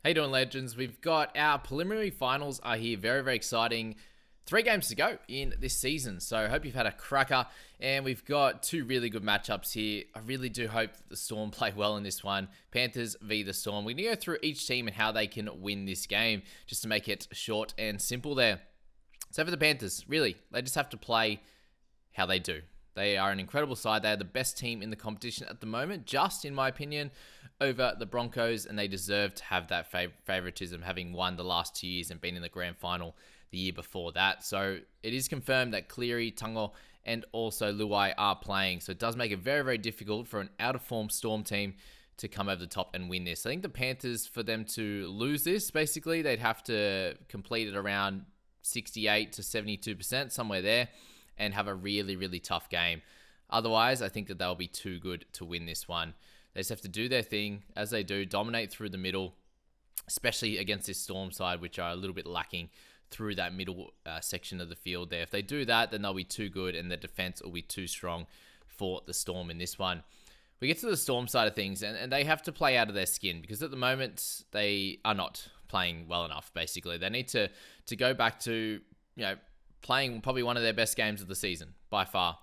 How you doing, legends? We've got our preliminary finals are here. Very, very exciting. 3 games to go in this season. So I hope you've had a cracker. And we've got 2 really good matchups here. I really do hope that the Storm play well in this one. Panthers v the Storm. We're going to go through each team and how they can win this game, just to make it short and simple there. So for the Panthers, really, they just have to play how they do. They are an incredible side. They are the best team in the competition at the moment, just in my opinion, over the Broncos, and they deserve to have that favoritism, having won the last 2 years and been in the grand final the year before that. So it is confirmed that Cleary, Tungo, and also Luai are playing. So it does make it very, very difficult for an out-of-form Storm team to come over the top and win this. I think the Panthers, for them to lose this, basically, they'd have to complete it around 68 to 72%, somewhere there, and have a really, really tough game. Otherwise, I think that they'll be too good to win this one. They just have to do their thing, as they do, dominate through the middle, especially against this Storm side, which are a little bit lacking through that middle section of the field there. If they do that, then they'll be too good, and the defense will be too strong for the Storm in this one. We get to the Storm side of things, and they have to play out of their skin, because at the moment, they are not playing well enough, basically. They need to go back to, playing probably one of their best games of the season, by far.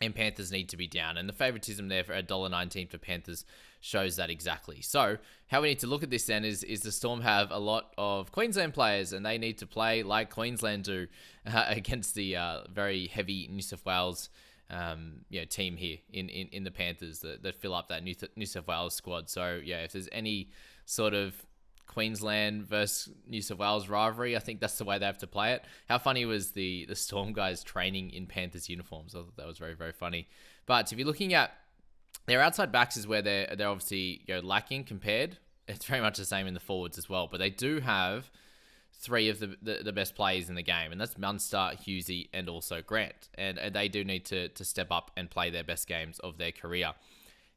And Panthers need to be down. And the favoritism there for $1.19 for Panthers shows that exactly. So how we need to look at this then is the Storm have a lot of Queensland players, and they need to play like Queensland do against the very heavy New South Wales team here in the Panthers that fill up that New South Wales squad. So yeah, if there's any sort of Queensland versus New South Wales rivalry, I think that's the way they have to play it. How funny was the Storm guys training in Panthers uniforms? I thought that was very, very funny. But if you're looking at their outside backs, is where they're obviously lacking compared. It's very much the same in the forwards as well. But they do have 3 of the best players in the game, and that's Munster, Hughesy, and also Grant. And they do need to step up and play their best games of their career.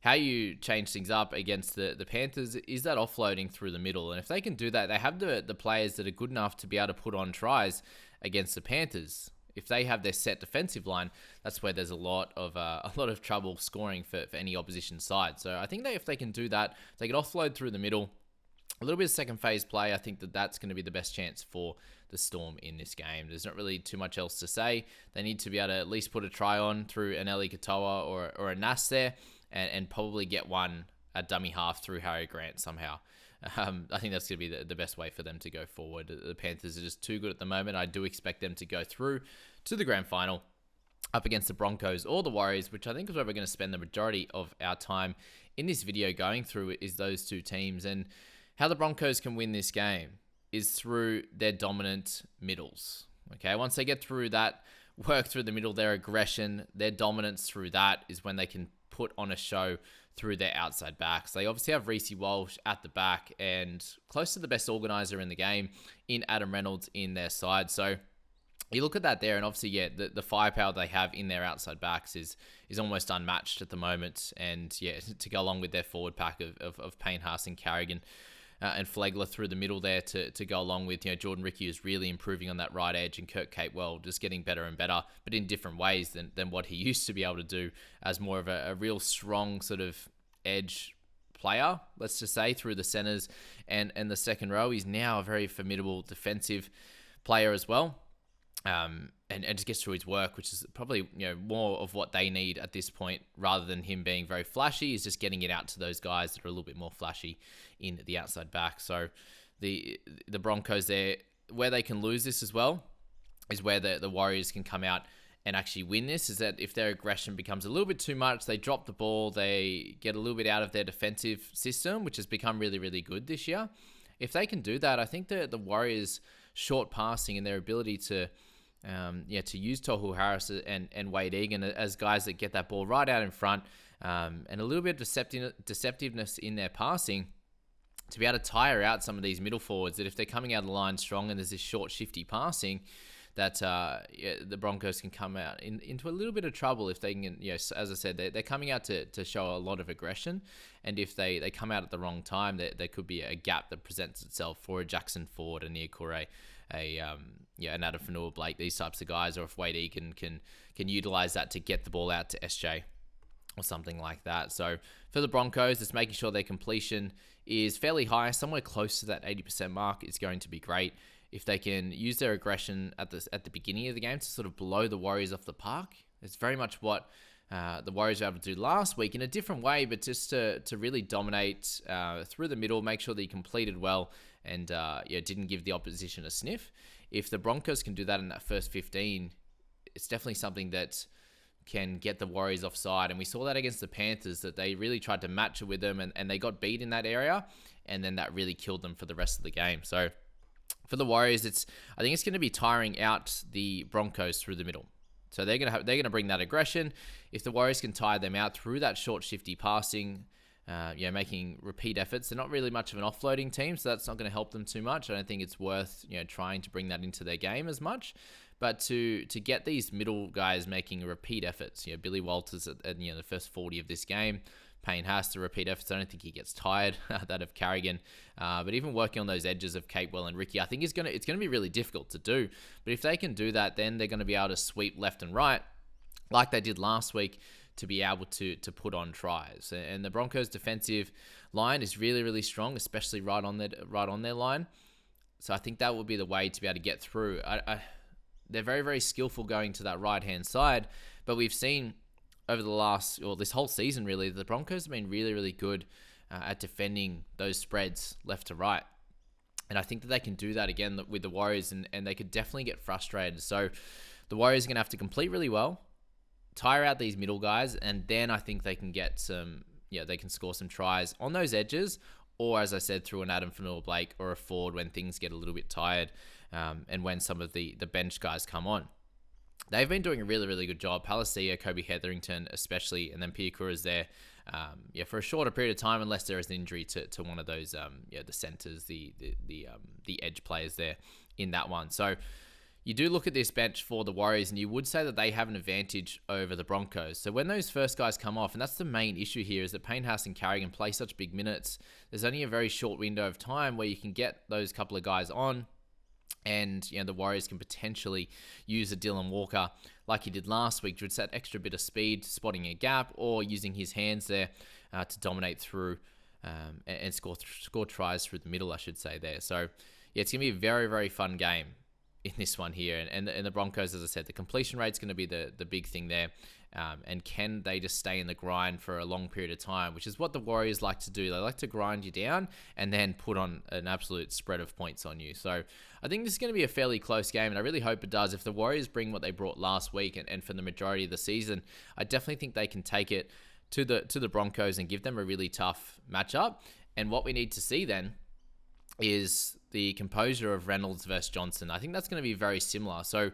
How you change things up against the Panthers is that offloading through the middle. And if they can do that, they have the players that are good enough to be able to put on tries against the Panthers. If they have their set defensive line, that's where there's a lot of trouble scoring for any opposition side. So I think that if they can do that, they can offload through the middle, a little bit of second phase play, I think that's going to be the best chance for the Storm in this game. There's not really too much else to say. They need to be able to at least put a try on through an Eli Katoa or a Nas there, and probably get one a dummy half through Harry Grant somehow. I think that's going to be the best way for them to go forward. The Panthers are just too good at the moment. I do expect them to go through to the grand final up against the Broncos or the Warriors, which I think is where we're going to spend the majority of our time in this video going through, is those 2 teams. And how the Broncos can win this game is through their dominant middles. Okay, once they get through that, work through the middle, their aggression, their dominance through that is when they can put on a show through their outside backs. They obviously have Reece Walsh at the back and close to the best organizer in the game in Adam Reynolds in their side. So you look at that there, and obviously, the firepower they have in their outside backs is almost unmatched at the moment. And to go along with their forward pack of Payne, Haas, and Carrigan, and Flegler through the middle there to go along with, Jordan Ricky is really improving on that right edge, and Kurt Capewell just getting better and better, but in different ways than what he used to be able to do as more of a real strong sort of edge player, let's just say, through the centers and the second row. He's now a very formidable defensive player as well. And just gets through his work, which is probably more of what they need at this point, rather than him being very flashy. He's just getting it out to those guys that are a little bit more flashy in the outside back. So the Broncos there, where they can lose this as well, is where the Warriors can come out and actually win this, is that if their aggression becomes a little bit too much, they drop the ball, they get a little bit out of their defensive system, which has become really, really good this year. If they can do that, I think the Warriors' short passing and their ability to use Tohu Harris and Wade Egan as guys that get that ball right out in front, and a little bit of deceptiveness in their passing, to be able to tire out some of these middle forwards, that if they're coming out of the line strong and there's this short, shifty passing, that the Broncos can come out into a little bit of trouble if they can, as I said, they're coming out to show a lot of aggression, and if they come out at the wrong time, there could be a gap that presents itself for a Jackson Ford, a Niokore, an Adam Fanua-Blake, these types of guys, or if Wade Egan can utilize that to get the ball out to SJ. or something like that. So for the Broncos, it's making sure their completion is fairly high, somewhere close to that 80% mark is going to be great. If they can use their aggression at the beginning of the game to sort of blow the Warriors off the park, it's very much what the Warriors were able to do last week in a different way, but just to really dominate through the middle, make sure that he completed well and didn't give the opposition a sniff. If the Broncos can do that in that first 15, it's definitely something that can get the Warriors offside. And we saw that against the Panthers, that they really tried to match it with them and they got beat in that area. And then that really killed them for the rest of the game. So for the Warriors, I think it's going to be tiring out the Broncos through the middle. So they're going to bring that aggression. If the Warriors can tire them out through that short, shifty passing, making repeat efforts, they're not really much of an offloading team, so that's not going to help them too much. I don't think it's worth trying to bring that into their game as much. But to get these middle guys making repeat efforts, Billy Walters at the first 40 of this game, Payne has to repeat efforts. I don't think he gets tired. That of Carrigan, but even working on those edges of Capewell and Ricky, I think it's gonna be really difficult to do. But if they can do that, then they're going to be able to sweep left and right, like they did last week, to be able to put on tries. And the Broncos' defensive line is really, really strong, especially right on their line. So I think that will be the way to be able to get through. They're very, very skillful going to that right-hand side, but we've seen over this whole season, really, the Broncos have been really, really good at defending those spreads left to right. And I think that they can do that again with the Warriors, and they could definitely get frustrated. So the Warriors are going to have to complete really well, tire out these middle guys, and then I think they can get they can score some tries on those edges, or as I said, through an Adam Fanua-Blake or a Ford when things get a little bit tired, and when some of the bench guys come on. They've been doing a really, really good job. Palacia, Kobe Hetherington especially, and then Piakura's there for a shorter period of time, unless there is an injury to one of those the centers, the edge players there in that one. So you do look at this bench for the Warriors, and you would say that they have an advantage over the Broncos. So when those first guys come off, and that's the main issue here, is that Payne Haas and Carrigan play such big minutes, there's only a very short window of time where you can get those couple of guys on, and the Warriors can potentially use a Dylan Walker like he did last week, with that extra bit of speed, spotting a gap, or using his hands there to dominate through and score tries through the middle, I should say there. So it's going to be a very, very fun game in this one here. And the Broncos, as I said, the completion rate's going to be the big thing there. And can they just stay in the grind for a long period of time, which is what the Warriors like to do. They like to grind you down and then put on an absolute spread of points on you. So I think this is going to be a fairly close game, and I really hope it does. If the Warriors bring what they brought last week and for the majority of the season, I definitely think they can take it to the Broncos and give them a really tough matchup. And what we need to see then is the composure of Reynolds versus Johnson. I think that's going to be very similar. So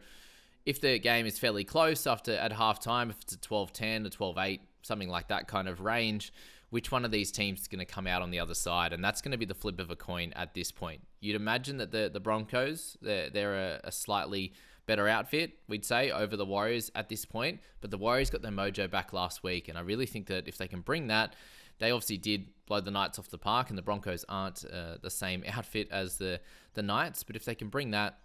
if the game is fairly close at halftime, if it's a 12-10 or 12-8, something like that kind of range, which one of these teams is going to come out on the other side? And that's going to be the flip of a coin at this point. You'd imagine that the Broncos, they're a slightly better outfit, we'd say, over the Warriors at this point. But the Warriors got their mojo back last week, and I really think that if they can bring that, they obviously did blow the Knights off the park, and the Broncos aren't the same outfit as the Knights. But if they can bring that,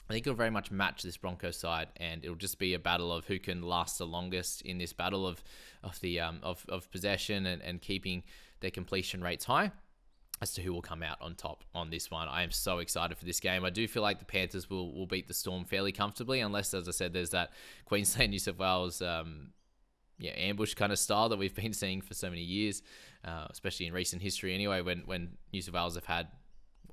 I think it'll very much match this Broncos side, and it'll just be a battle of who can last the longest in this battle of possession and keeping their completion rates high, as to who will come out on top on this one. I am so excited for this game. I do feel like the Panthers will beat the Storm fairly comfortably, unless, as I said, there's that Queensland New South Wales ambush kind of style that we've been seeing for so many years, especially in recent history anyway, when New South Wales have had,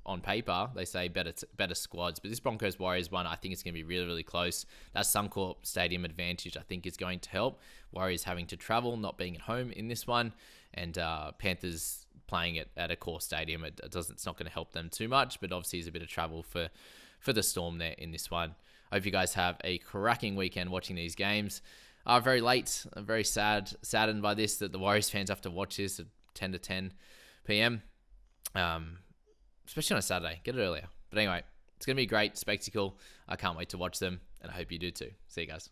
on paper, they say better squads. But this Broncos Warriors one, I think it's going to be really, really close. That Suncorp Stadium advantage, I think, is going to help. Warriors having to travel, not being at home in this one, and Panthers playing it at a core stadium. It's not going to help them too much, but obviously there's a bit of travel for the Storm there in this one. I hope you guys have a cracking weekend watching these games. Very late. I'm very saddened by this, that the Warriors fans have to watch this at 10 to 10 p.m. Especially on a Saturday. Get it earlier. But anyway, it's going to be a great spectacle. I can't wait to watch them, and I hope you do too. See you guys.